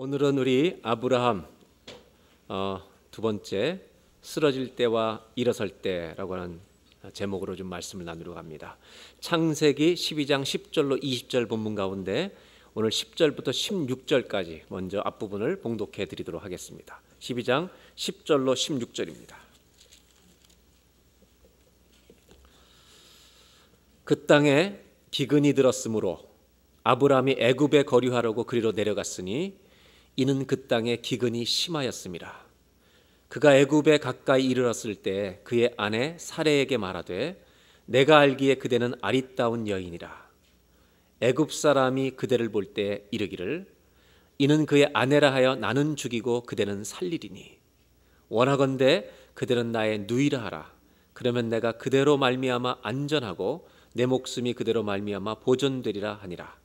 오늘은 우리 아브라함 두 번째 쓰러질 때와 일어설 때라고 하는 제목으로 좀 말씀을 나누려고 합니다. 창세기 12장 10절로 20절 본문 가운데 오늘 10절부터 16절까지 먼저 앞부분을 봉독해 드리도록 하겠습니다. 12장 10절로 16절입니다. 그 땅에 기근이 들었으므로 아브라함이 애굽에 거류하려고 그리로 내려갔으니 이는 그 땅에 기근이 심하였습니다. 그가 애굽에 가까이 이르렀을 때 그의 아내 사레에게 말하되 내가 알기에 그대는 아리따운 여인이라. 애굽 사람이 그대를 볼 때 이르기를 이는 그의 아내라 하여 나는 죽이고 그대는 살리리니 원하건대 그대는 나의 누이라 하라. 그러면 내가 그대로 말미암아 안전하고 내 목숨이 그대로 말미암아 보존되리라 하니라.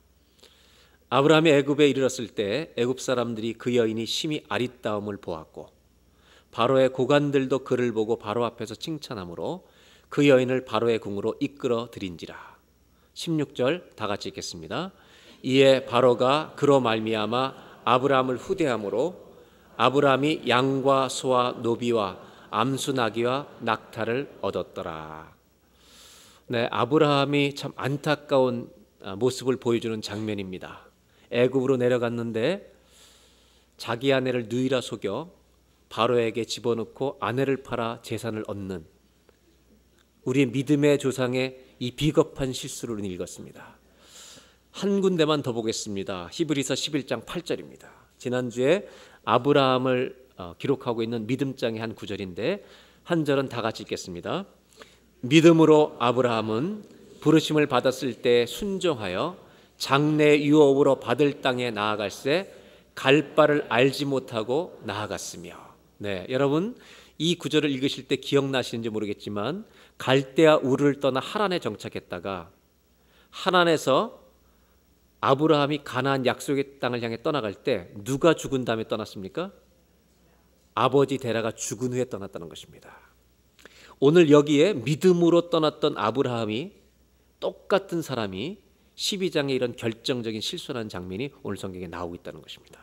아브라함이 애굽에 이르렀을 때 애굽 사람들이 그 여인이 심히 아리따움을 보았고 바로의 고관들도 그를 보고 바로 앞에서 칭찬하므로 그 여인을 바로의 궁으로 이끌어 들인지라. 16절 다 같이 읽겠습니다. 이에 바로가 그로 말미암아 아브라함을 후대함으로 아브라함이 양과 소와 노비와 암수 나귀와 낙타를 얻었더라. 네, 아브라함이 참 안타까운 모습을 보여주는 장면입니다. 애굽으로 내려갔는데 자기 아내를 누이라 속여 바로에게 집어넣고 아내를 팔아 재산을 얻는 우리의 믿음의 조상의 이 비겁한 실수를 읽었습니다. 한 군데만 더 보겠습니다. 히브리서 11장 8절입니다. 지난주에 아브라함을 기록하고 있는 믿음장의 한 구절인데 한 절은 다 같이 읽겠습니다. 믿음으로 아브라함은 부르심을 받았을 때 순종하여 장래 유업으로 받을 땅에 나아갈새 갈 바를 알지 못하고 나아갔으며. 네, 여러분 이 구절을 읽으실 때 기억나시는지 모르겠지만 갈대아 우르를 떠나 하란에 정착했다가 하란에서 아브라함이 가나안 약속의 땅을 향해 떠나갈 때 누가 죽은 다음에 떠났습니까? 아버지 데라가 죽은 후에 떠났다는 것입니다. 오늘 여기에 믿음으로 떠났던 아브라함이 똑같은 사람이 12장에 이런 결정적인 실수라는 장면이 오늘 성경에 나오고 있다는 것입니다.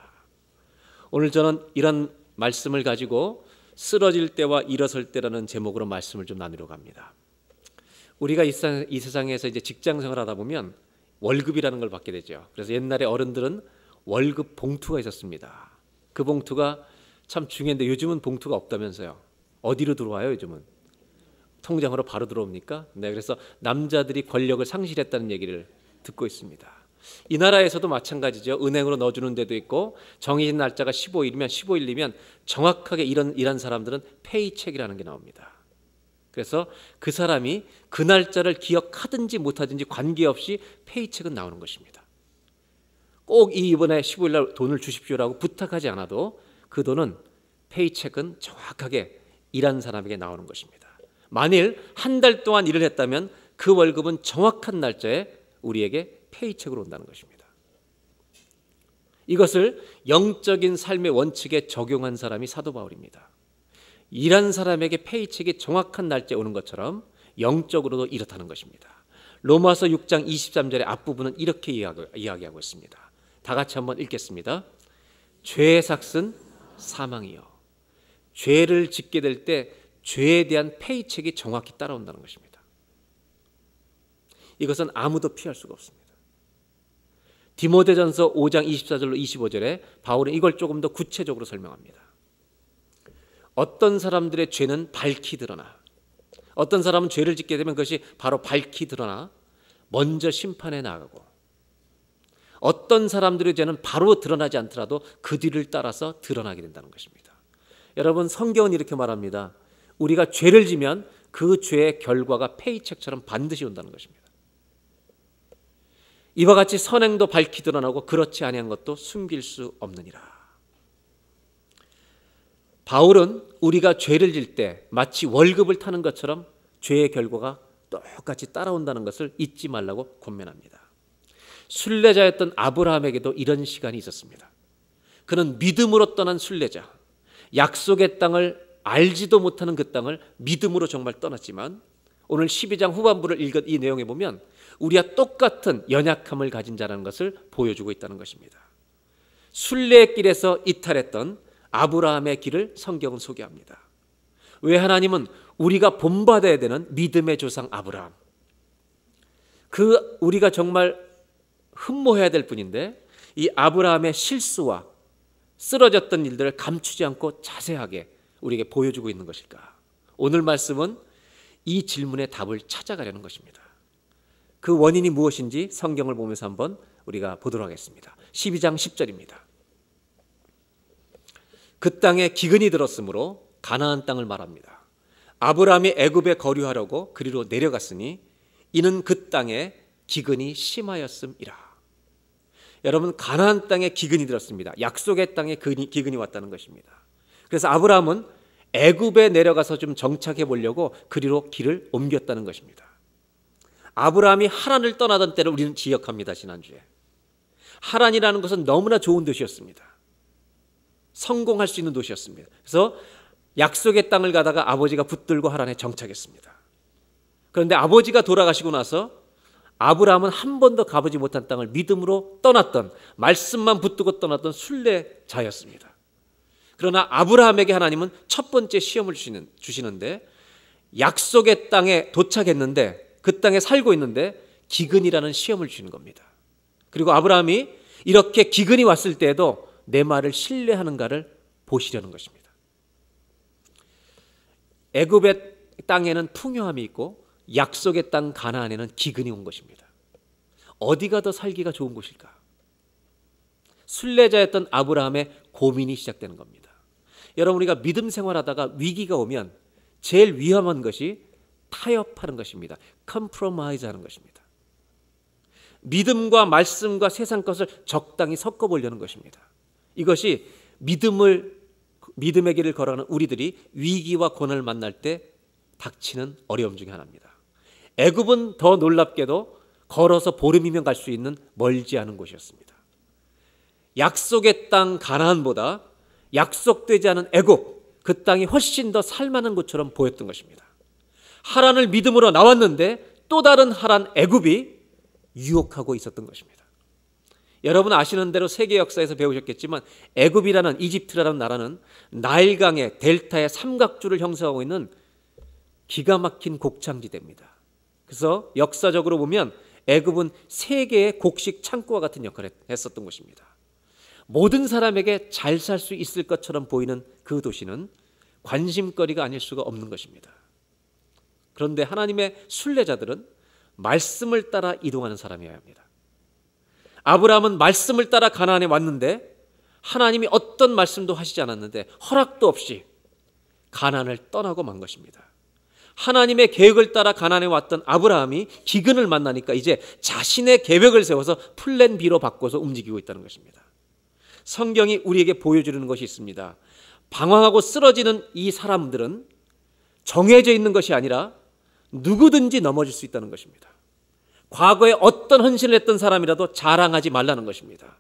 오늘 저는 이런 말씀을 가지고 쓰러질 때와 일어설 때라는 제목으로 말씀을 좀 나누려고 합니다. 우리가 이 세상에서 이제 직장 생활하다 보면 월급이라는 걸 받게 되죠. 그래서 옛날에 어른들은 월급 봉투가 있었습니다. 그 봉투가 참 중요한데 요즘은 봉투가 없다면서요. 어디로 들어와요 요즘은? 통장으로 바로 들어옵니까? 네, 그래서 남자들이 권력을 상실했다는 얘기를 듣고 있습니다. 이 나라에서도 마찬가지죠. 은행으로 넣어주는 데도 있고 정해진 날짜가 15일이면 15일이면 정확하게 일한 사람들은 페이첵이라는 게 나옵니다. 그래서 그 사람이 그 날짜를 기억하든지 못하든지 관계없이 페이첵은 나오는 것입니다. 꼭 이번에 15일 날 돈을 주십시오라고 부탁하지 않아도 그 돈은 페이첵은 정확하게 일한 사람에게 나오는 것입니다. 만일 한 달 동안 일을 했다면 그 월급은 정확한 날짜에 우리에게 페이첵으로 온다는 것입니다. 이것을 영적인 삶의 원칙에 적용한 사람이 사도 바울입니다. 일한 사람에게 페이첵이 정확한 날짜에 오는 것처럼 영적으로도 이렇다는 것입니다. 로마서 6장 23절의 앞부분은 이렇게 이야기하고 있습니다. 다 같이 한번 읽겠습니다. 죄의 삭은 사망이요. 죄를 짓게 될 때 죄에 대한 페이첵이 정확히 따라온다는 것입니다. 이것은 아무도 피할 수가 없습니다. 디모데전서 5장 24절로 25절에 바울은 이걸 조금 더 구체적으로 설명합니다. 어떤 사람들의 죄는 밝히 드러나 어떤 사람은 죄를 짓게 되면 그것이 바로 밝히 드러나 먼저 심판에 나가고 어떤 사람들의 죄는 바로 드러나지 않더라도 그 뒤를 따라서 드러나게 된다는 것입니다. 여러분 성경은 이렇게 말합니다. 우리가 죄를 지면 그 죄의 결과가 페이첵처럼 반드시 온다는 것입니다. 이와 같이 선행도 밝히 드러나고 그렇지 아니한 것도 숨길 수 없느니라. 바울은 우리가 죄를 질 때 마치 월급을 타는 것처럼 죄의 결과가 똑같이 따라온다는 것을 잊지 말라고 권면합니다. 순례자였던 아브라함에게도 이런 시간이 있었습니다. 그는 믿음으로 떠난 순례자, 약속의 땅을 알지도 못하는 그 땅을 믿음으로 정말 떠났지만 오늘 12장 후반부를 읽은 이 내용에 보면 우리와 똑같은 연약함을 가진 자라는 것을 보여주고 있다는 것입니다. 순례의 길에서 이탈했던 아브라함의 길을 성경은 소개합니다. 왜 하나님은 우리가 본받아야 되는 믿음의 조상 아브라함, 우리가 정말 흠모해야 될 분인데 이 아브라함의 실수와 쓰러졌던 일들을 감추지 않고 자세하게 우리에게 보여주고 있는 것일까? 오늘 말씀은 이 질문의 답을 찾아가려는 것입니다. 그 원인이 무엇인지 성경을 보면서 한번 우리가 보도록 하겠습니다. 12장 10절입니다. 그 땅에 기근이 들었으므로 가나안 땅을 말합니다. 아브라함이 애굽에 거류하려고 그리로 내려갔으니 이는 그 땅에 기근이 심하였음이라. 여러분, 가나안 땅에 기근이 들었습니다. 약속의 땅에 기근이 왔다는 것입니다. 그래서 아브라함은 애굽에 내려가서 좀 정착해 보려고 그리로 길을 옮겼다는 것입니다. 아브라함이 하란을 떠나던 때를 우리는 기억합니다. 지난주에 하란이라는 것은 너무나 좋은 도시였습니다. 성공할 수 있는 도시였습니다. 그래서 약속의 땅을 가다가 아버지가 붙들고 하란에 정착했습니다. 그런데 아버지가 돌아가시고 나서 아브라함은 한 번도 가보지 못한 땅을 믿음으로 떠났던, 말씀만 붙들고 떠났던 순례자였습니다. 그러나 아브라함에게 하나님은 첫 번째 시험을 주시는데 약속의 땅에 도착했는데 그 땅에 살고 있는데 기근이라는 시험을 주시는 겁니다. 그리고 아브라함이 이렇게 기근이 왔을 때에도 내 말을 신뢰하는가를 보시려는 것입니다. 애굽의 땅에는 풍요함이 있고 약속의 땅 가나안에는 기근이 온 것입니다. 어디가 더 살기가 좋은 곳일까? 순례자였던 아브라함의 고민이 시작되는 겁니다. 여러분, 우리가 믿음 생활하다가 위기가 오면 제일 위험한 것이 타협하는 것입니다. 컴프로마이즈 하는 것입니다. 믿음과 말씀과 세상 것을 적당히 섞어보려는 것입니다. 이것이 믿음의 길을 걸어가는 우리들이 위기와 고난을 만날 때 닥치는 어려움 중에 하나입니다. 애굽은 더 놀랍게도 걸어서 보름이면 갈 수 있는 멀지 않은 곳이었습니다. 약속의 땅 가나안보다 약속되지 않은 애굽, 그 땅이 훨씬 더 살만한 곳처럼 보였던 것입니다. 하란을 믿음으로 나왔는데 또 다른 하란 애굽이 유혹하고 있었던 것입니다. 여러분 아시는 대로 세계 역사에서 배우셨겠지만 애굽이라는, 이집트라는 나라는 나일강의 델타의 삼각주를 형성하고 있는 기가 막힌 곡창지대입니다. 그래서 역사적으로 보면 애굽은 세계의 곡식 창고와 같은 역할을 했었던 것입니다. 모든 사람에게 잘 살 수 있을 것처럼 보이는 그 도시는 관심거리가 아닐 수가 없는 것입니다. 그런데 하나님의 순례자들은 말씀을 따라 이동하는 사람이어야 합니다. 아브라함은 말씀을 따라 가나안에 왔는데 하나님이 어떤 말씀도 하시지 않았는데 허락도 없이 가나안을 떠나고 만 것입니다. 하나님의 계획을 따라 가나안에 왔던 아브라함이 기근을 만나니까 이제 자신의 계획을 세워서 플랜 B로 바꿔서 움직이고 있다는 것입니다. 성경이 우리에게 보여주는 것이 있습니다. 방황하고 쓰러지는 이 사람들은 정해져 있는 것이 아니라 누구든지 넘어질 수 있다는 것입니다. 과거에 어떤 헌신을 했던 사람이라도 자랑하지 말라는 것입니다.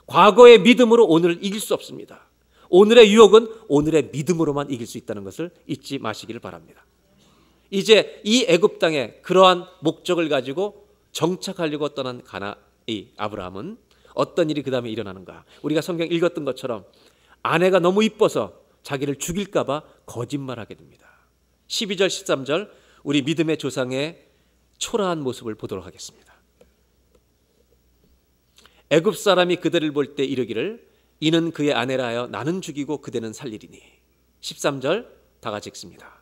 과거의 믿음으로 오늘을 이길 수 없습니다. 오늘의 유혹은 오늘의 믿음으로만 이길 수 있다는 것을 잊지 마시기를 바랍니다. 이제 이 애굽 땅에 그러한 목적을 가지고 정착하려고 떠난 아브라함은 어떤 일이 그 다음에 일어나는가? 우리가 성경 읽었던 것처럼 아내가 너무 이뻐서 자기를 죽일까 봐 거짓말하게 됩니다. 12절 13절 우리 믿음의 조상의 초라한 모습을 보도록 하겠습니다. 애굽 사람이 그들을 볼 때 이르기를 이는 그의 아내라 하여 나는 죽이고 그대는 살리리니. 13절 다 같이 읽습니다.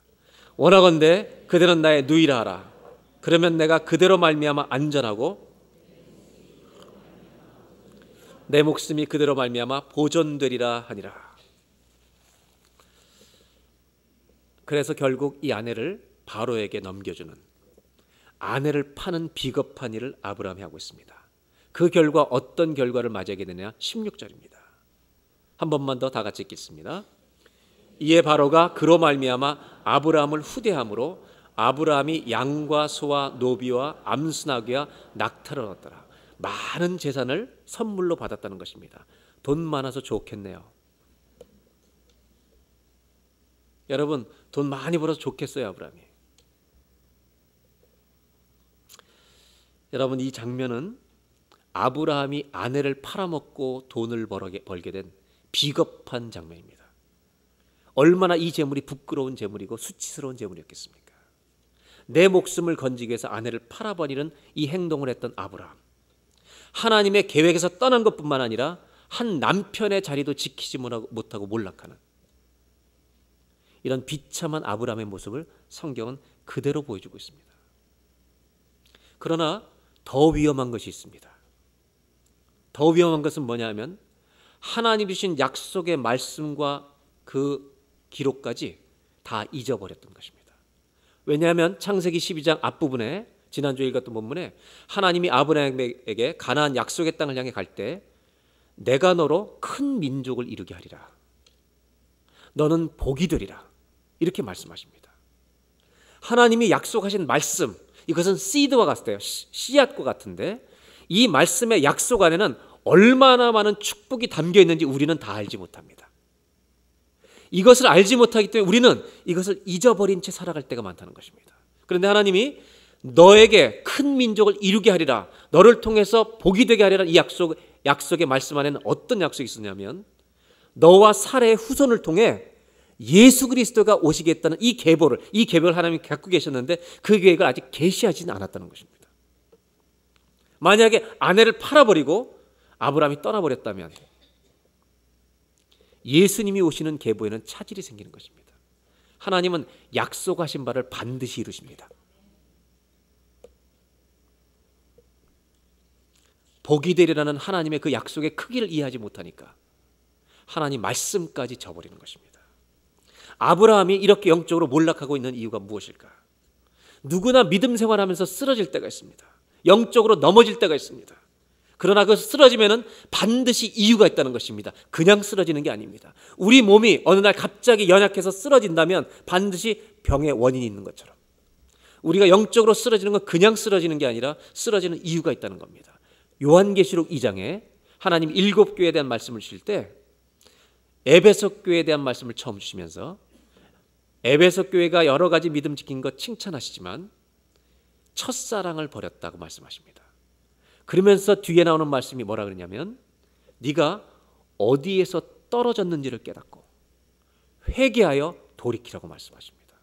원하건대 그대는 나의 누이라 하라. 그러면 내가 그대로 말미암아 안전하고 내 목숨이 그대로 말미암아 보존되리라 하니라. 그래서 결국 이 아내를 바로에게 넘겨주는, 아내를 파는 비겁한 일을 아브라함이 하고 있습니다. 그 결과 어떤 결과를 맞이하게 되냐? 16절입니다. 한 번만 더 다 같이 읽겠습니다. 이에 바로가 그로 말미암아 아브라함을 후대함으로 아브라함이 양과 소와 노비와 암순아귀와 낙타를 얻었더라. 많은 재산을 선물로 받았다는 것입니다. 돈 많아서 좋겠네요. 여러분, 돈 많이 벌어서 좋겠어요, 아브라함이? 여러분, 이 장면은 아브라함이 아내를 팔아먹고 돈을 벌게 된 비겁한 장면입니다. 얼마나 이 재물이 부끄러운 재물이고 수치스러운 재물이었겠습니까? 내 목숨을 건지기 위해서 아내를 팔아버리는 이 행동을 했던 아브라함. 하나님의 계획에서 떠난 것뿐만 아니라 한 남편의 자리도 지키지 못하고 몰락하는 이런 비참한 아브라함의 모습을 성경은 그대로 보여주고 있습니다. 그러나 더 위험한 것이 있습니다. 더 위험한 것은 뭐냐 하면 하나님이 주신 약속의 말씀과 그 기록까지 다 잊어버렸던 것입니다. 왜냐하면 창세기 12장 앞부분에 지난주에 읽었던 본문에 하나님이 아브라함에게 가나안 약속의 땅을 향해 갈 때 내가 너로 큰 민족을 이루게 하리라. 너는 복이 되리라. 이렇게 말씀하십니다. 하나님이 약속하신 말씀, 이것은 씨드와 같아요. 씨앗과 같은데 이 말씀의 약속 안에는 얼마나 많은 축복이 담겨 있는지 우리는 다 알지 못합니다. 이것을 알지 못하기 때문에 우리는 이것을 잊어버린 채 살아갈 때가 많다는 것입니다. 그런데 하나님이 너에게 큰 민족을 이루게 하리라, 너를 통해서 복이 되게 하리라, 이 약속의 말씀 안에는 어떤 약속이 있었냐면 너와 사라의 후손을 통해 예수 그리스도가 오시겠다는 이 계보를 하나님이 갖고 계셨는데 그 계획을 아직 계시하지는 않았다는 것입니다. 만약에 아내를 팔아버리고 아브라함이 떠나버렸다면 예수님이 오시는 계보에는 차질이 생기는 것입니다. 하나님은 약속하신 바를 반드시 이루십니다. 복이 되리라는 하나님의 그 약속의 크기를 이해하지 못하니까 하나님 말씀까지 저버리는 것입니다. 아브라함이 이렇게 영적으로 몰락하고 있는 이유가 무엇일까? 누구나 믿음 생활하면서 쓰러질 때가 있습니다. 영적으로 넘어질 때가 있습니다. 그러나 그 쓰러지면은 반드시 이유가 있다는 것입니다. 그냥 쓰러지는 게 아닙니다. 우리 몸이 어느 날 갑자기 연약해서 쓰러진다면 반드시 병의 원인이 있는 것처럼 우리가 영적으로 쓰러지는 건 그냥 쓰러지는 게 아니라 쓰러지는 이유가 있다는 겁니다. 요한계시록 2장에 하나님 7교회에 대한 말씀을 주실 때 에베소 교회에 대한 말씀을 처음 주시면서 에베소 교회가 여러 가지 믿음 지킨 것 칭찬하시지만 첫사랑을 버렸다고 말씀하십니다. 그러면서 뒤에 나오는 말씀이 뭐라 그러냐면 네가 어디에서 떨어졌는지를 깨닫고 회개하여 돌이키라고 말씀하십니다.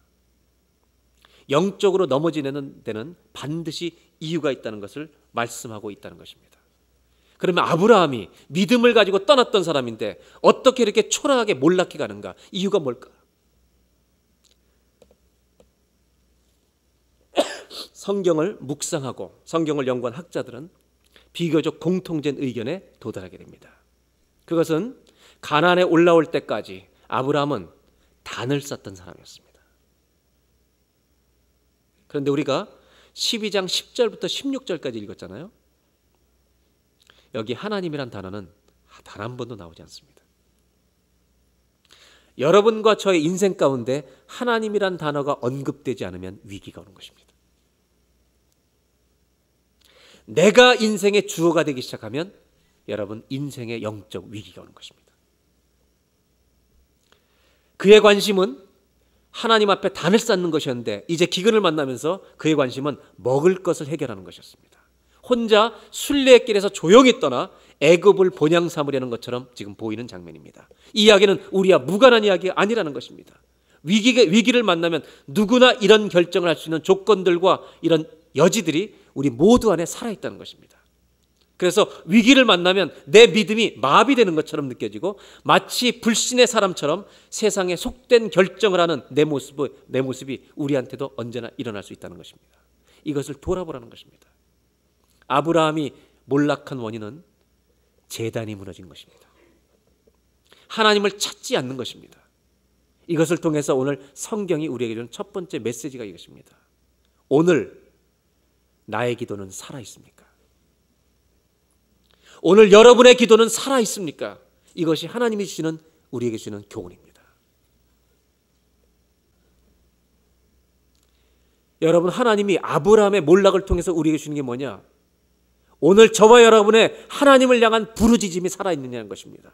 영적으로 넘어지는 데는 반드시 이유가 있다는 것을 말씀하고 있다는 것입니다. 그러면 아브라함이 믿음을 가지고 떠났던 사람인데 어떻게 이렇게 초라하게 몰락해 가는가? 이유가 뭘까? 성경을 묵상하고 성경을 연구한 학자들은 비교적 공통된 의견에 도달하게 됩니다. 그것은 가나안에 올라올 때까지 아브라함은 단을 쌓던 사람이었습니다. 그런데 우리가 12장 10절부터 16절까지 읽었잖아요. 여기 하나님이란 단어는 단 한 번도 나오지 않습니다. 여러분과 저의 인생 가운데 하나님이란 단어가 언급되지 않으면 위기가 오는 것입니다. 내가 인생의 주어가 되기 시작하면 여러분 인생의 영적 위기가 오는 것입니다. 그의 관심은 하나님 앞에 단을 쌓는 것이었는데 이제 기근을 만나면서 그의 관심은 먹을 것을 해결하는 것이었습니다. 혼자 순례길에서 조용히 떠나 애굽을 본향 삼으려는 것처럼 지금 보이는 장면입니다. 이 이야기는 우리와 무관한 이야기가 아니라는 것입니다. 위기를 만나면 누구나 이런 결정을 할 수 있는 조건들과 이런 여지들이 우리 모두 안에 살아있다는 것입니다. 그래서 위기를 만나면 내 믿음이 마비되는 것처럼 느껴지고 마치 불신의 사람처럼 세상에 속된 결정을 하는 내 모습이 우리한테도 언제나 일어날 수 있다는 것입니다. 이것을 돌아보라는 것입니다. 아브라함이 몰락한 원인은 제단이 무너진 것입니다. 하나님을 찾지 않는 것입니다. 이것을 통해서 오늘 성경이 우리에게 주는 첫 번째 메시지가 이것입니다. 오늘 나의 기도는 살아있습니까? 오늘 여러분의 기도는 살아있습니까? 이것이 하나님이 주시는 우리에게 주시는 교훈입니다. 여러분, 하나님이 아브라함의 몰락을 통해서 우리에게 주는 게 뭐냐? 오늘 저와 여러분의 하나님을 향한 부르짖음이 살아있느냐는 것입니다.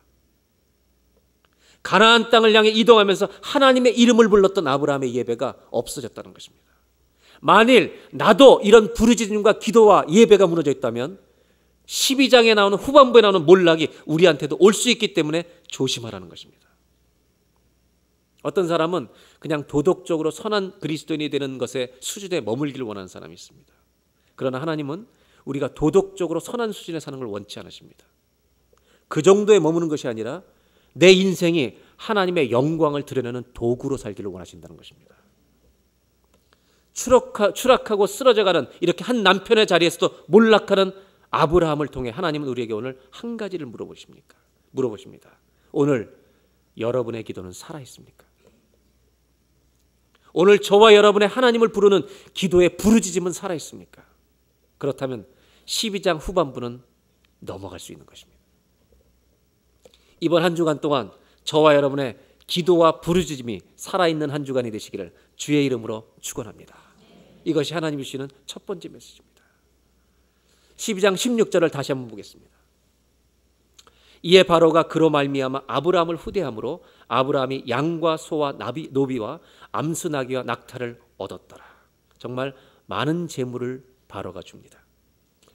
가나안 땅을 향해 이동하면서 하나님의 이름을 불렀던 아브라함의 예배가 없어졌다는 것입니다. 만일 나도 이런 부르짖음과 기도와 예배가 무너져 있다면 12장에 나오는 후반부에 나오는 몰락이 우리한테도 올 수 있기 때문에 조심하라는 것입니다. 어떤 사람은 그냥 도덕적으로 선한 그리스도인이 되는 것에 수준에 머물기를 원하는 사람이 있습니다. 그러나 하나님은 우리가 도덕적으로 선한 수준에 사는 걸 원치 않으십니다. 그 정도에 머무는 것이 아니라 내 인생이 하나님의 영광을 드러내는 도구로 살기를 원하신다는 것입니다. 추락하고 쓰러져가는 이렇게 한 남편의 자리에서도 몰락하는 아브라함을 통해 하나님은 우리에게 오늘 한 가지를 물어보십니다. 오늘 여러분의 기도는 살아있습니까? 오늘 저와 여러분의 하나님을 부르는 기도의 부르짖음은 살아있습니까? 그렇다면 12장 후반부는 넘어갈 수 있는 것입니다. 이번 한 주간 동안 저와 여러분의 기도와 부르짖음이 살아있는 한 주간이 되시기를 주의 이름으로 축원합니다. 이것이 하나님이 주시는 첫 번째 메시지입니다. 12장 16절을 다시 한번 보겠습니다. 이에 바로가 그로 말미암아 아브라함을 후대함으로 아브라함이 양과 소와 노비와 암수 나귀와 낙타를 얻었더라. 정말 많은 재물을 바로가 줍니다.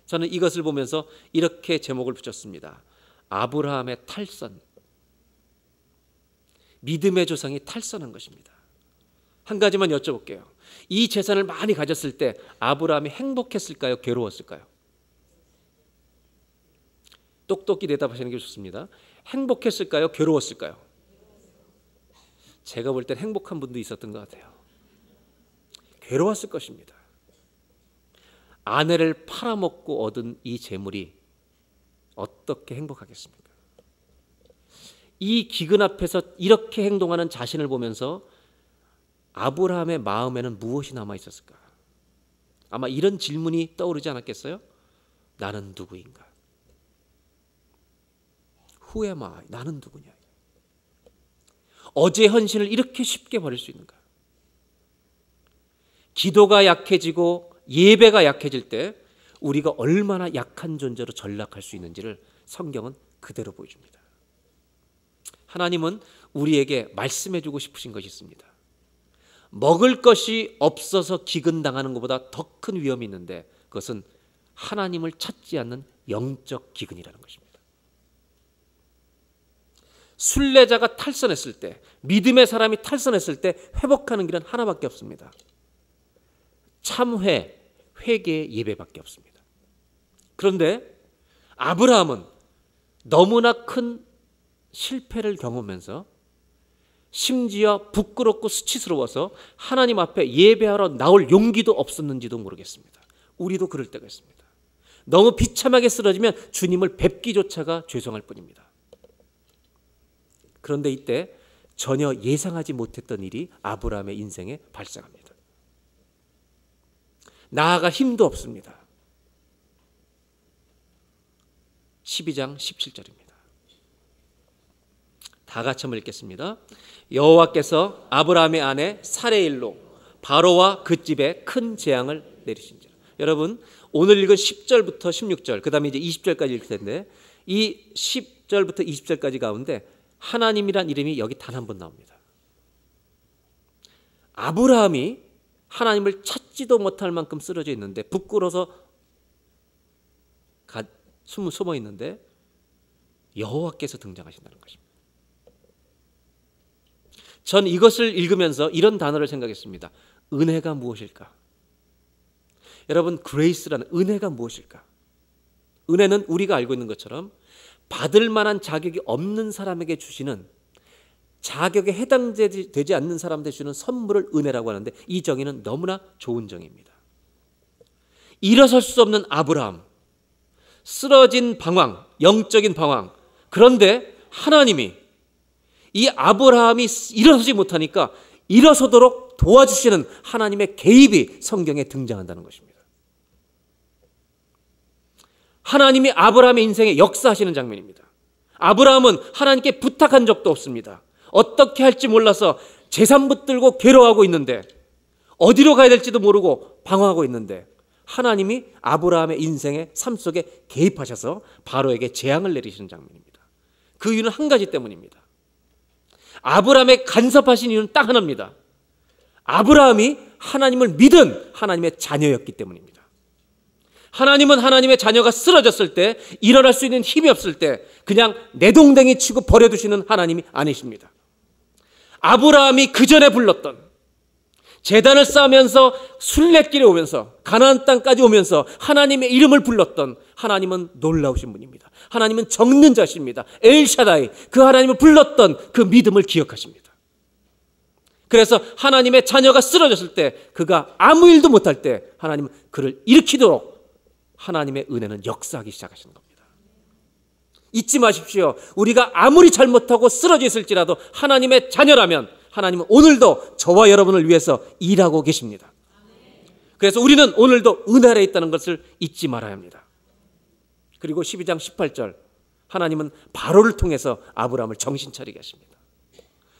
저는 이것을 보면서 이렇게 제목을 붙였습니다. 아브라함의 탈선. 믿음의 조상이 탈선한 것입니다. 한 가지만 여쭤볼게요. 이 재산을 많이 가졌을 때 아브라함이 행복했을까요? 괴로웠을까요? 똑똑히 대답하시는 게 좋습니다. 행복했을까요? 괴로웠을까요? 제가 볼 땐 행복한 분도 있었던 것 같아요. 괴로웠을 것입니다. 아내를 팔아먹고 얻은 이 재물이 어떻게 행복하겠습니까? 이 기근 앞에서 이렇게 행동하는 자신을 보면서 아브라함의 마음에는 무엇이 남아 있었을까? 아마 이런 질문이 떠오르지 않았겠어요? 나는 누구인가? Who am I? 나는 누구냐? 어제의 헌신을 이렇게 쉽게 버릴 수 있는가? 기도가 약해지고 예배가 약해질 때 우리가 얼마나 약한 존재로 전락할 수 있는지를 성경은 그대로 보여줍니다. 하나님은 우리에게 말씀해주고 싶으신 것이 있습니다. 먹을 것이 없어서 기근당하는 것보다 더 큰 위험이 있는데 그것은 하나님을 찾지 않는 영적 기근이라는 것입니다. 순례자가 탈선했을 때, 믿음의 사람이 탈선했을 때 회복하는 길은 하나밖에 없습니다. 참회, 회개의 예배밖에 없습니다. 그런데 아브라함은 너무나 큰 실패를 경험하면서 심지어 부끄럽고 수치스러워서 하나님 앞에 예배하러 나올 용기도 없었는지도 모르겠습니다. 우리도 그럴 때가 있습니다. 너무 비참하게 쓰러지면 주님을 뵙기조차가 죄송할 뿐입니다. 그런데 이때 전혀 예상하지 못했던 일이 아브라함의 인생에 발생합니다. 나아갈 힘도 없습니다. 12장 17절입니다. 다 같이 한번 읽겠습니다. 여호와께서 아브라함의 아내 사레일로 바로와 그 집에 큰 재앙을 내리신지라. 여러분 오늘 읽은 10절부터 16절 그 다음에 이제 20절까지 읽을 텐데 이 10절부터 20절까지 가운데 하나님이란 이름이 여기 단 한 번 나옵니다. 아브라함이 하나님을 찾지도 못할 만큼 쓰러져 있는데 부끄러워서 숨어 있는데 여호와께서 등장하신다는 것입니다. 전 이것을 읽으면서 이런 단어를 생각했습니다. 은혜가 무엇일까? 여러분 그레이스라는 은혜가 무엇일까? 은혜는 우리가 알고 있는 것처럼 받을 만한 자격이 없는 사람에게 주시는 자격에 해당되지 않는 사람한테 주는 선물을 은혜라고 하는데 이 정의는 너무나 좋은 정의입니다. 일어설 수 없는 아브라함, 쓰러진 방황, 영적인 방황. 그런데 하나님이 이 아브라함이 일어서지 못하니까 일어서도록 도와주시는 하나님의 개입이 성경에 등장한다는 것입니다. 하나님이 아브라함의 인생에 역사하시는 장면입니다. 아브라함은 하나님께 부탁한 적도 없습니다. 어떻게 할지 몰라서 재산 붙들고 괴로워하고 있는데 어디로 가야 될지도 모르고 방황하고 있는데 하나님이 아브라함의 인생의 삶 속에 개입하셔서 바로에게 재앙을 내리시는 장면입니다. 그 이유는 한 가지 때문입니다. 아브라함의 간섭하신 이유는 딱 하나입니다. 아브라함이 하나님을 믿은 하나님의 자녀였기 때문입니다. 하나님은 하나님의 자녀가 쓰러졌을 때, 일어날 수 있는 힘이 없을 때 그냥 내동댕이 치고 버려두시는 하나님이 아니십니다. 아브라함이 그 전에 불렀던, 제단을 쌓으면서 순례길에 오면서 가나안 땅까지 오면서 하나님의 이름을 불렀던 하나님은 놀라우신 분입니다. 하나님은 적는 자십니다. 엘샤다이, 그 하나님을 불렀던 그 믿음을 기억하십니다. 그래서 하나님의 자녀가 쓰러졌을 때, 그가 아무 일도 못할 때 하나님은 그를 일으키도록 하나님의 은혜는 역사하기 시작하시는 겁니다. 잊지 마십시오. 우리가 아무리 잘못하고 쓰러져 있을지라도 하나님의 자녀라면 하나님은 오늘도 저와 여러분을 위해서 일하고 계십니다. 그래서 우리는 오늘도 은혜 아래에 있다는 것을 잊지 말아야 합니다. 그리고 12장 18절, 하나님은 바로를 통해서 아브라함을 정신 차리게 하십니다.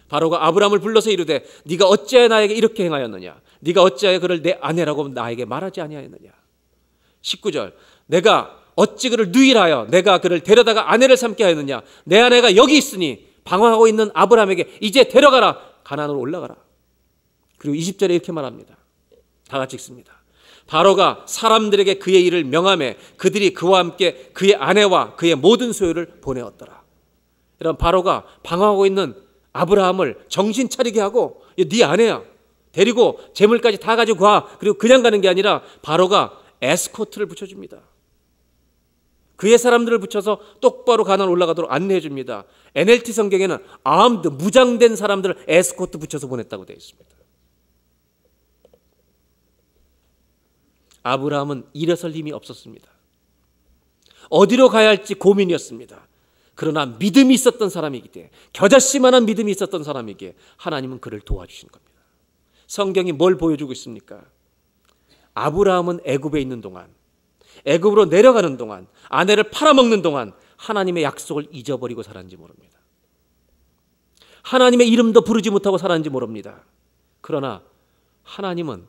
바로가 아브라함을 불러서 이르되 네가 어찌하여 나에게 이렇게 행하였느냐, 네가 어찌하여 그를 내 아내라고 나에게 말하지 아니하였느냐. 19절, 내가 어찌 그를 누이하여 내가 그를 데려다가 아내를 삼게 하였느냐, 내 아내가 여기 있으니 방황하고 있는 아브라함에게 이제 데려가라, 가나안으로 올라가라. 그리고 20절에 이렇게 말합니다. 다 같이 읽습니다. 바로가 사람들에게 그의 일을 명하매 그들이 그와 함께 그의 아내와 그의 모든 소유를 보내었더라. 이런 바로가 방황하고 있는 아브라함을 정신 차리게 하고, 네 아내야, 데리고 재물까지 다 가지고 가. 그리고 그냥 가는 게 아니라 바로가 에스코트를 붙여줍니다. 그의 사람들을 붙여서 똑바로 가나안 올라가도록 안내해 줍니다. NLT 성경에는 armed, 무장된 사람들을 에스코트 붙여서 보냈다고 되어 있습니다. 아브라함은 일어설 힘이 없었습니다. 어디로 가야 할지 고민이었습니다. 그러나 믿음이 있었던 사람이기 때문에, 겨자씨만한 믿음이 있었던 사람이기에 하나님은 그를 도와주시는 겁니다. 성경이 뭘 보여주고 있습니까? 아브라함은 애굽에 있는 동안, 애굽으로 내려가는 동안, 아내를 팔아먹는 동안 하나님의 약속을 잊어버리고 살았는지 모릅니다. 하나님의 이름도 부르지 못하고 살았는지 모릅니다. 그러나 하나님은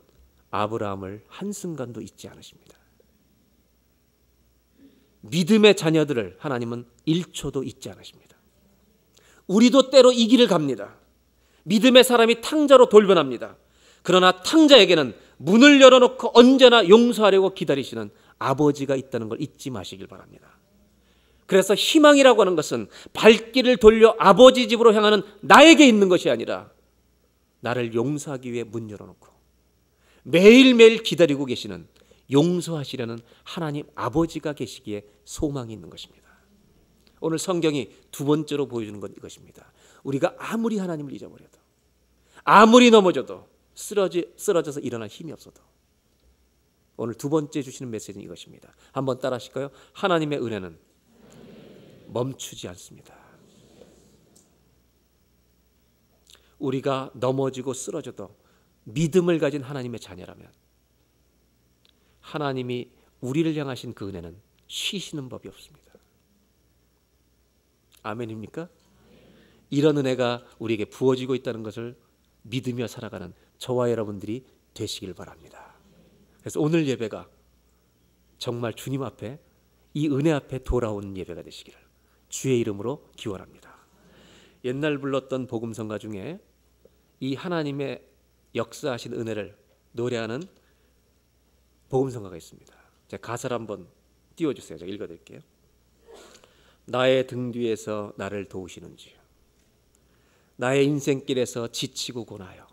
아브라함을 한순간도 잊지 않으십니다. 믿음의 자녀들을 하나님은 1초도 잊지 않으십니다. 우리도 때로 이 길을 갑니다. 믿음의 사람이 탕자로 돌변합니다. 그러나 탕자에게는 문을 열어놓고 언제나 용서하려고 기다리시는 아버지가 있다는 걸 잊지 마시길 바랍니다. 그래서 희망이라고 하는 것은 발길을 돌려 아버지 집으로 향하는 나에게 있는 것이 아니라 나를 용서하기 위해 문 열어놓고 매일매일 기다리고 계시는, 용서하시려는 하나님 아버지가 계시기에 소망이 있는 것입니다. 오늘 성경이 두 번째로 보여주는 건 이것입니다. 우리가 아무리 하나님을 잊어버려도, 아무리 넘어져도, 쓰러져서 일어날 힘이 없어도 오늘 두 번째 주시는 메시지는 이것입니다. 한번 따라 하실까요? 하나님의 은혜는 멈추지 않습니다. 우리가 넘어지고 쓰러져도 믿음을 가진 하나님의 자녀라면 하나님이 우리를 향하신 그 은혜는 쉬시는 법이 없습니다. 아멘입니까? 이런 은혜가 우리에게 부어지고 있다는 것을 믿으며 살아가는 저와 여러분들이 되시길 바랍니다. 그래서 오늘 예배가 정말 주님 앞에, 이 은혜 앞에 돌아오는 예배가 되시기를 주의 이름으로 기원합니다. 옛날 불렀던 복음성가 중에 이 하나님의 역사하신 은혜를 노래하는 복음성가가 있습니다. 제가 가사를 한번 띄워주세요. 제가 읽어드릴게요. 나의 등 뒤에서 나를 도우시는 주, 나의 인생길에서 지치고 고나요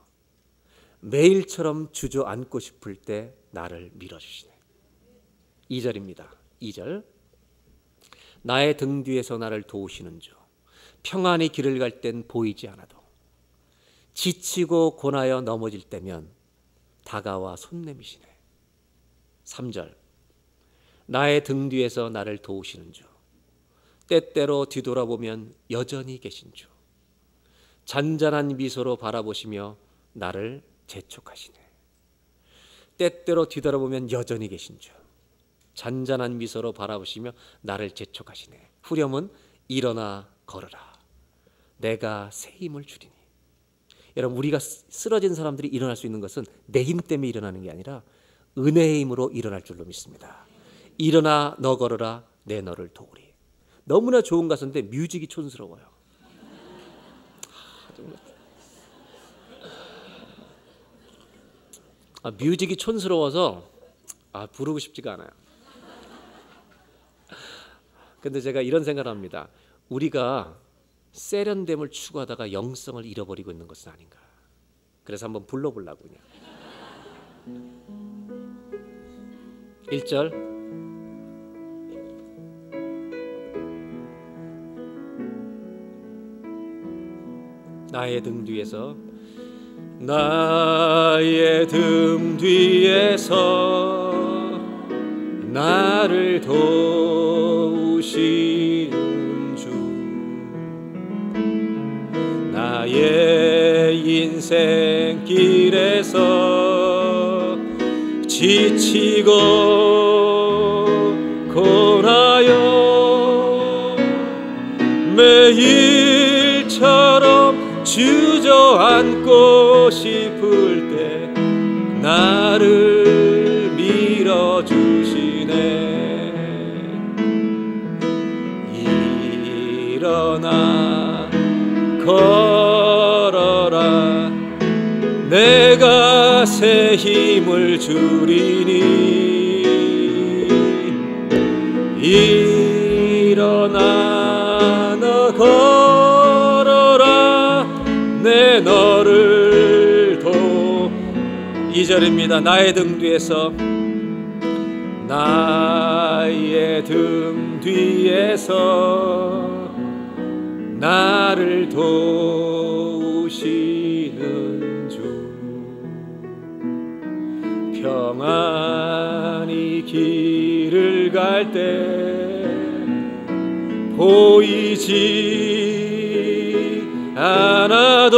매일처럼 주저앉고 싶을 때 나를 밀어주시네. 2절입니다. 2절. 나의 등 뒤에서 나를 도우시는 주, 평안히 길을 갈 땐 보이지 않아도 지치고 고나여 넘어질 때면 다가와 손 내미시네. 3절. 나의 등 뒤에서 나를 도우시는 주, 때때로 뒤돌아보면 여전히 계신 주, 잔잔한 미소로 바라보시며 나를 재촉하시네. 때때로 뒤돌아보면 여전히 계신 주, 잔잔한 미소로 바라보시며 나를 재촉하시네. 후렴은 일어나 걸으라, 내가 새 힘을 주리니. 여러분, 우리가 쓰러진 사람들이 일어날 수 있는 것은 내 힘 때문에 일어나는 게 아니라 은혜의 힘으로 일어날 줄로 믿습니다. 일어나 너 걸으라, 내 너를 도우리. 너무나 좋은 가사인데 뮤직이 촌스러워요. 뮤직이 촌스러워서 부르고 싶지가 않아요. 근데 제가 이런 생각을 합니다. 우리가 세련됨을 추구하다가 영성을 잃어버리고 있는 것은 아닌가. 그래서 한번 불러보려고 그냥. 1절 나의 등 뒤에서 나의 등 뒤에서 나를 도우시는 주 나의 인생길에서 지치고 고나여 매일처럼 주저앉고 싶을 때 나를 밀어주시네. 일어나 걸어라 내가 새 힘을 주리니. 일어나 너 걸어라 내 너를 도. 2절입니다. 나의 등 뒤에서 나의 등 뒤에서 나를 도우시는 주 평안히 길을 갈 때 보이지 않아도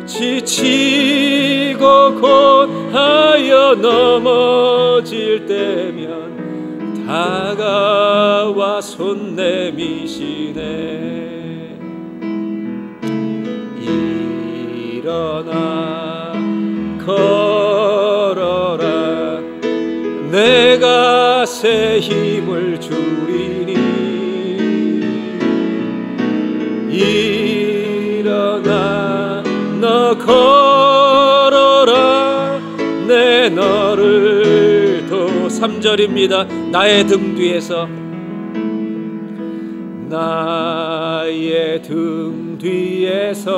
지치고 곧하여 넘어질 때면 다가와 손 내미시네. 일어나 걸어라 내가 새 힘을 주리니. 일어나 너 걸어라 내 너를 도. 3절입니다. 나의 등 뒤에서 나의 등 뒤에서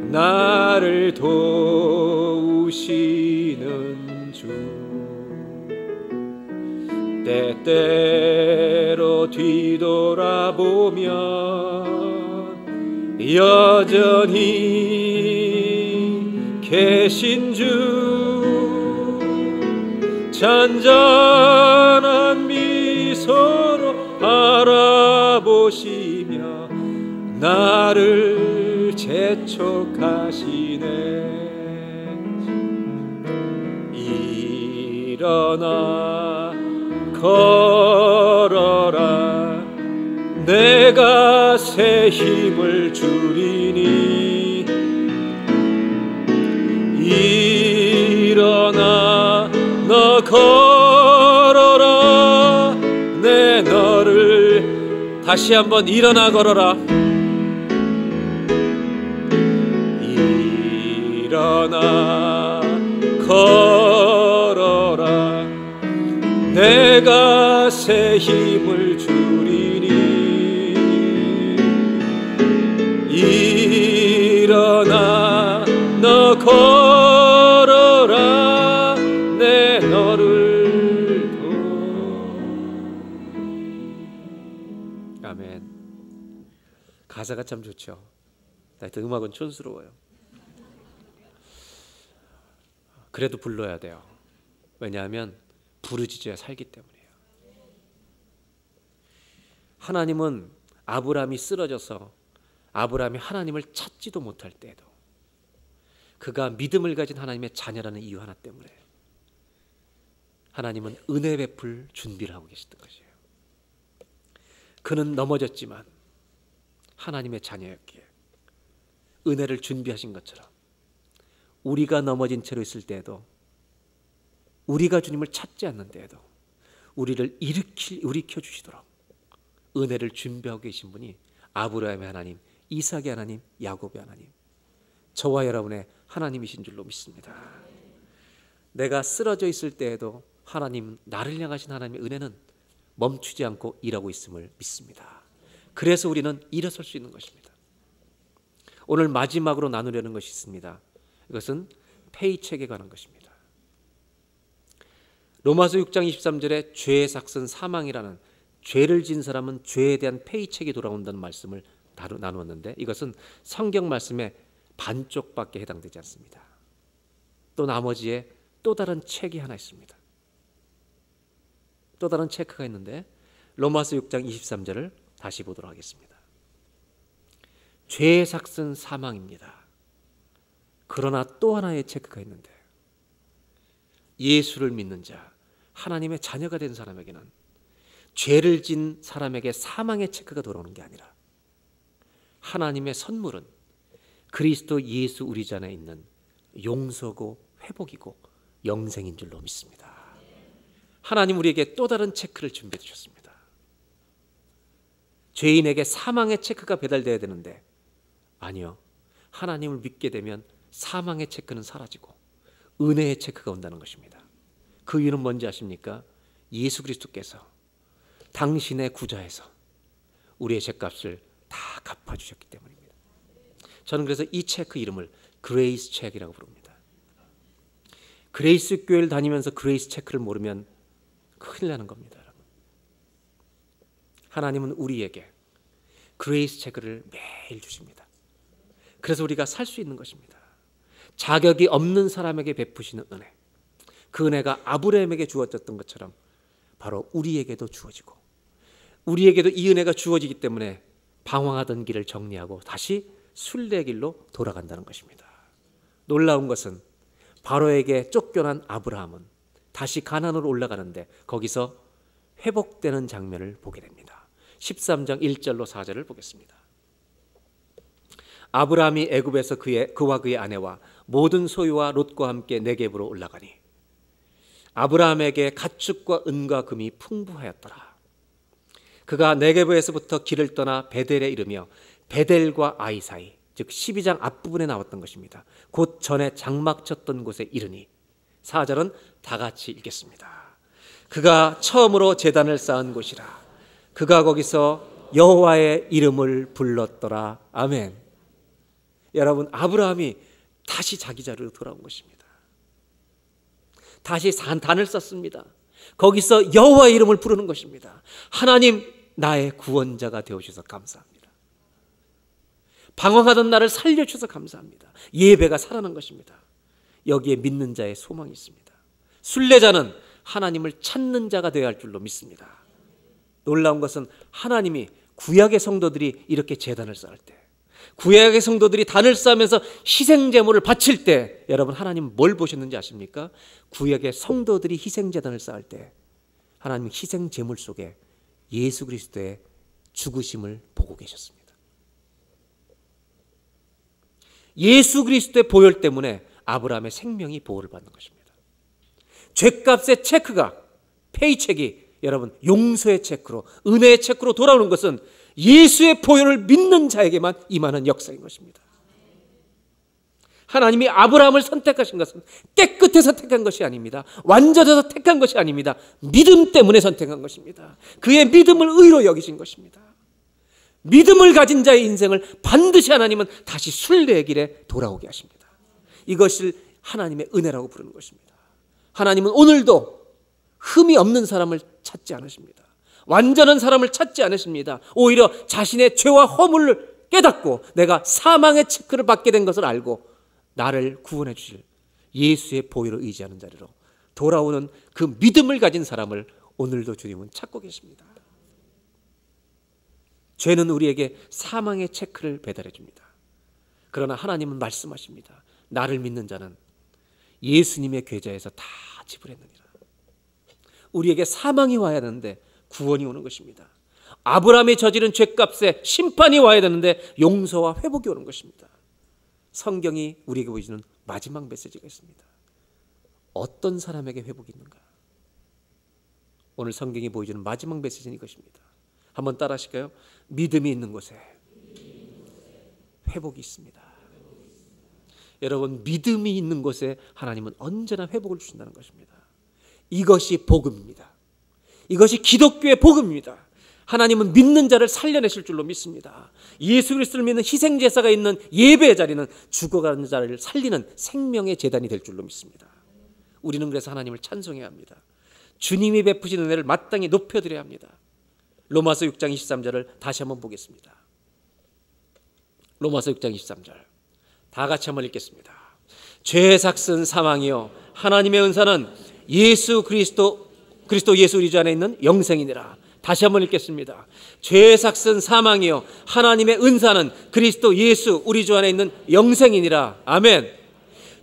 나를 도우시는 주 때때로 뒤돌아보면 여전히 계신 주 잔잔한 미소로 바라보시며 나를 재촉하시네. 일어나 걸어라 내가 새 힘을 주리니. 일어나 너 걸어라 내 너를. 다시 한번 일어나 걸어라. 일어나 걸어라 내가 새 힘을 주리니. 일어나 너 걸어라 내 너를 도. 아멘. 가사가 참 좋죠. 하여튼 음악은 촌스러워요. 그래도 불러야 돼요. 왜냐하면 부르짖어야 살기 때문이에요. 하나님은 아브라함이 쓰러져서 아브라함이 하나님을 찾지도 못할 때에도 그가 믿음을 가진 하나님의 자녀라는 이유 하나 때문에 하나님은 은혜 베풀 준비를 하고 계셨던 것이에요. 그는 넘어졌지만 하나님의 자녀였기에 은혜를 준비하신 것처럼 우리가 넘어진 채로 있을 때에도 우리가 주님을 찾지 않는 때에도 우리를 일으켜 주시도록 은혜를 준비하고 계신 분이 아브라함의 하나님, 이삭의 하나님, 야곱의 하나님, 저와 여러분의 하나님이신 줄로 믿습니다. 내가 쓰러져 있을 때에도 나를 향하신 하나님의 은혜는 멈추지 않고 일하고 있음을 믿습니다. 그래서 우리는 일어설 수 있는 것입니다. 오늘 마지막으로 나누려는 것이 있습니다. 이것은 페이첵에 관한 것입니다. 로마서 6장 23절에 죄의 삭은 사망이라는, 죄를 지은 사람은 죄에 대한 페이첵이 돌아온다는 말씀을 나누었는데, 이것은 성경 말씀의 반쪽밖에 해당되지 않습니다. 또 나머지에 또 다른 책이 하나 있습니다. 또 다른 체크가 있는데, 로마서 6장 23절을 다시 보도록 하겠습니다. 죄의 삭은 사망입니다. 그러나 또 하나의 체크가 있는데, 예수를 믿는 자, 하나님의 자녀가 된 사람에게는 죄를 진 사람에게 사망의 체크가 돌아오는 게 아니라 하나님의 선물은 그리스도 예수 우리 안에 있는 용서고 회복이고 영생인 줄로 믿습니다. 하나님 우리에게 또 다른 체크를 준비해 주셨습니다. 죄인에게 사망의 체크가 배달되어야 되는데, 아니요, 하나님을 믿게 되면 사망의 체크는 사라지고 은혜의 체크가 온다는 것입니다. 그 이유는 뭔지 아십니까? 예수 그리스도께서 당신의 구자에서 우리의 죄값을 다 갚아주셨기 때문입니다. 저는 그래서 이 체크 이름을 그레이스 체크이라고 부릅니다. 그레이스 교회를 다니면서 그레이스 체크를 모르면 큰일 나는 겁니다. 여러분. 하나님은 우리에게 그레이스 체크를 매일 주십니다. 그래서 우리가 살 수 있는 것입니다. 자격이 없는 사람에게 베푸시는 은혜, 그 은혜가 아브라함에게 주어졌던 것처럼 바로 우리에게도 주어지고, 우리에게도 이 은혜가 주어지기 때문에 방황하던 길을 정리하고 다시 순례의 길로 돌아간다는 것입니다. 놀라운 것은 바로에게 쫓겨난 아브라함은 다시 가나안으로 올라가는데 거기서 회복되는 장면을 보게 됩니다. 13장 1절로 4절을 보겠습니다. 아브라함이 애굽에서 그와 그의 아내와 모든 소유와 롯과 함께 네겝으로 올라가니 아브라함에게 가축과 은과 금이 풍부하였더라. 그가 네겝에서부터 길을 떠나 베델에 이르며 베델과 아이 사이, 즉 12장 앞부분에 나왔던 것입니다. 곧 전에 장막 쳤던 곳에 이르니, 4절은 다 같이 읽겠습니다. 그가 처음으로 제단을 쌓은 곳이라. 그가 거기서 여호와의 이름을 불렀더라. 아멘. 여러분, 아브라함이 다시 자기 자리로 돌아온 것입니다. 다시 단을 쌓습니다. 거기서 여호와의 이름을 부르는 것입니다. 하나님, 나의 구원자가 되어주셔서 감사합니다. 방황하던 나를 살려주셔서 감사합니다. 예배가 살아난 것입니다. 여기에 믿는 자의 소망이 있습니다. 순례자는 하나님을 찾는 자가 되어야 할 줄로 믿습니다. 놀라운 것은 하나님이 구약의 성도들이 이렇게 제단을 쌓을 때, 구약의 성도들이 단을 쌓으면서 희생제물을 바칠 때, 여러분 하나님 뭘 보셨는지 아십니까? 구약의 성도들이 희생제단을 쌓을 때 하나님 희생제물 속에 예수 그리스도의 죽으심을 보고 계셨습니다. 예수 그리스도의 보혈 때문에 아브라함의 생명이 보호를 받는 것입니다. 죄값의 체크가, 페이첵이 여러분 용서의 체크로, 은혜의 체크로 돌아오는 것은 예수의 보혈을 믿는 자에게만 임하는 역사인 것입니다. 하나님이 아브라함을 선택하신 것은 깨끗해서 택한 것이 아닙니다. 완전해서 택한 것이 아닙니다. 믿음 때문에 선택한 것입니다. 그의 믿음을 의로 여기신 것입니다. 믿음을 가진 자의 인생을 반드시 하나님은 다시 순례의 길에 돌아오게 하십니다. 이것을 하나님의 은혜라고 부르는 것입니다. 하나님은 오늘도 흠이 없는 사람을 찾지 않으십니다. 완전한 사람을 찾지 않으십니다. 오히려 자신의 죄와 허물을 깨닫고 내가 사망의 체크를 받게 된 것을 알고 나를 구원해 주실 예수의 보혈을 의지하는 자리로 돌아오는 그 믿음을 가진 사람을 오늘도 주님은 찾고 계십니다. 죄는 우리에게 사망의 체크를 배달해 줍니다. 그러나 하나님은 말씀하십니다. 나를 믿는 자는 예수님의 계좌에서 다 지불했느니라. 우리에게 사망이 와야 되는데 구원이 오는 것입니다. 아브라함이 저지른 죄값에 심판이 와야 되는데 용서와 회복이 오는 것입니다. 성경이 우리에게 보여주는 마지막 메시지가 있습니다. 어떤 사람에게 회복이 있는가? 오늘 성경이 보여주는 마지막 메시지는 이것입니다. 한번 따라 하실까요? 믿음이 있는 곳에 회복이 있습니다. 여러분, 믿음이 있는 곳에 하나님은 언제나 회복을 주신다는 것입니다. 이것이 복음입니다. 이것이 기독교의 복음입니다. 하나님은 믿는 자를 살려내실 줄로 믿습니다. 예수 그리스도를 믿는 희생제사가 있는 예배의 자리는 죽어가는 자를 살리는 생명의 제단이 될 줄로 믿습니다. 우리는 그래서 하나님을 찬송해야 합니다. 주님이 베푸신 은혜를 마땅히 높여드려야 합니다. 로마서 6장 23절을 다시 한번 보겠습니다. 로마서 6장 23절 다 같이 한번 읽겠습니다. 죄의 삭은 사망이요 하나님의 은사는 예수 그리스도 예수 우리 주 안에 있는 영생이니라. 다시 한번 읽겠습니다. 죄의 삭은 사망이요 하나님의 은사는 그리스도 예수 우리 주 안에 있는 영생이니라. 아멘.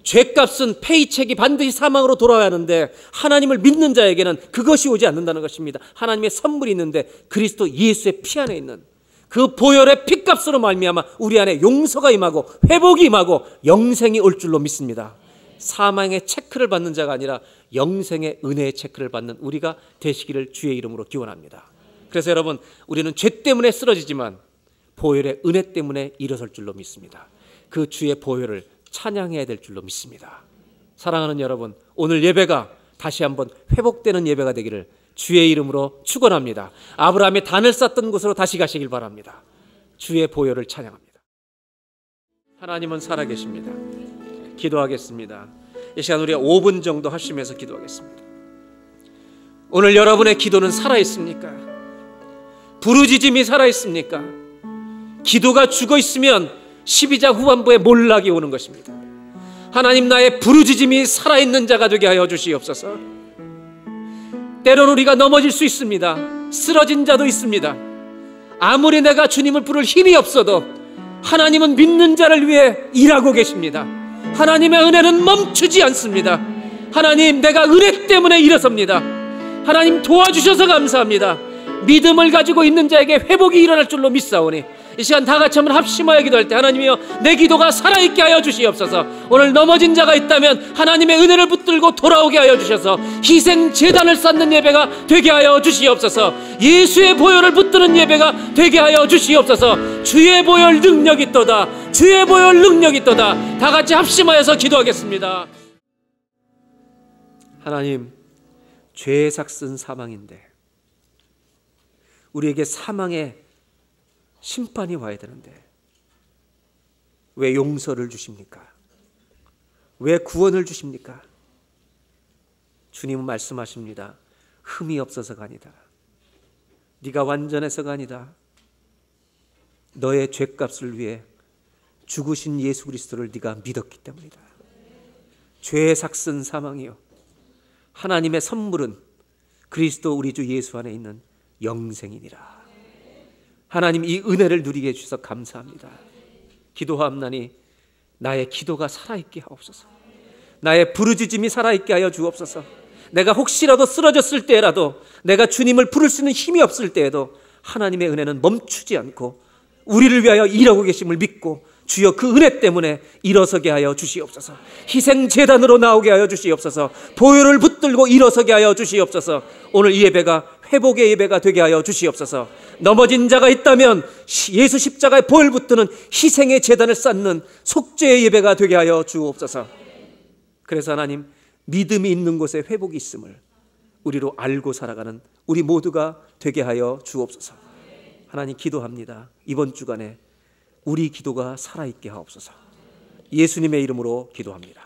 죄값은 페이첵이 반드시 사망으로 돌아와야 하는데 하나님을 믿는 자에게는 그것이 오지 않는다는 것입니다. 하나님의 선물이 있는데 그리스도 예수의 피 안에 있는 그 보혈의 피값으로 말미암아 우리 안에 용서가 임하고 회복이 임하고 영생이 올 줄로 믿습니다. 사망의 체크를 받는 자가 아니라 영생의 은혜의 체크를 받는 우리가 되시기를 주의 이름으로 기원합니다. 그래서 여러분, 우리는 죄 때문에 쓰러지지만 보혈의 은혜 때문에 일어설 줄로 믿습니다. 그 주의 보혈을 찬양해야 될 줄로 믿습니다. 사랑하는 여러분, 오늘 예배가 다시 한번 회복되는 예배가 되기를 주의 이름으로 축원합니다. 아브라함이 단을 쌓던 곳으로 다시 가시길 바랍니다. 주의 보혈을 찬양합니다. 하나님은 살아계십니다. 기도하겠습니다. 이 시간 우리가 5분 정도 합심해서 기도하겠습니다. 오늘 여러분의 기도는 살아있습니까? 부르짖음이 살아있습니까? 기도가 죽어있으면 12장 후반부에 몰락이 오는 것입니다. 하나님, 나의 부르짖음이 살아있는 자가 되게 하여 주시옵소서. 때로는 우리가 넘어질 수 있습니다. 쓰러진 자도 있습니다. 아무리 내가 주님을 부를 힘이 없어도 하나님은 믿는 자를 위해 일하고 계십니다. 하나님의 은혜는 멈추지 않습니다. 하나님, 내가 은혜 때문에 일어섭니다. 하나님, 도와주셔서 감사합니다. 믿음을 가지고 있는 자에게 회복이 일어날 줄로 믿사오니 이 시간 다 같이 한번 합심하여 기도할 때, 하나님이여, 내 기도가 살아있게 하여 주시옵소서. 오늘 넘어진 자가 있다면 하나님의 은혜를 붙들고 돌아오게 하여 주셔서 희생 제단을 쌓는 예배가 되게 하여 주시옵소서. 예수의 보혈을 붙드는 예배가 되게 하여 주시옵소서. 주의 보혈 능력이 있도다. 주의 보혈 능력이 있도다. 다 같이 합심하여서 기도하겠습니다. 하나님, 죄의 삭은 사망인데 우리에게 사망의 심판이 와야 되는데 왜 용서를 주십니까? 왜 구원을 주십니까? 주님은 말씀하십니다. 흠이 없어서가 아니다. 네가 완전해서가 아니다. 너의 죄값을 위해 죽으신 예수 그리스도를 네가 믿었기 때문이다. 죄의 삭은 사망이요 하나님의 선물은 그리스도 우리 주 예수 안에 있는 영생이니라. 하나님, 이 은혜를 누리게 해주셔서 감사합니다. 기도하옵나니 나의 기도가 살아있게 하옵소서. 나의 부르짖음이 살아있게 하여 주옵소서. 내가 혹시라도 쓰러졌을 때라도, 내가 주님을 부를 수 있는 힘이 없을 때에도 하나님의 은혜는 멈추지 않고 우리를 위하여 일하고 계심을 믿고 주여 그 은혜 때문에 일어서게 하여 주시옵소서. 희생제단으로 나오게 하여 주시옵소서. 보혈을 붙들고 일어서게 하여 주시옵소서. 오늘 이 예배가 회복의 예배가 되게 하여 주시옵소서. 넘어진 자가 있다면 예수 십자가에 보혈 붙드는 희생의 제단을 쌓는 속죄의 예배가 되게 하여 주옵소서. 그래서 하나님, 믿음이 있는 곳에 회복이 있음을 우리로 알고 살아가는 우리 모두가 되게 하여 주옵소서. 하나님, 기도합니다. 이번 주간에 우리 기도가 살아있게 하옵소서. 예수님의 이름으로 기도합니다.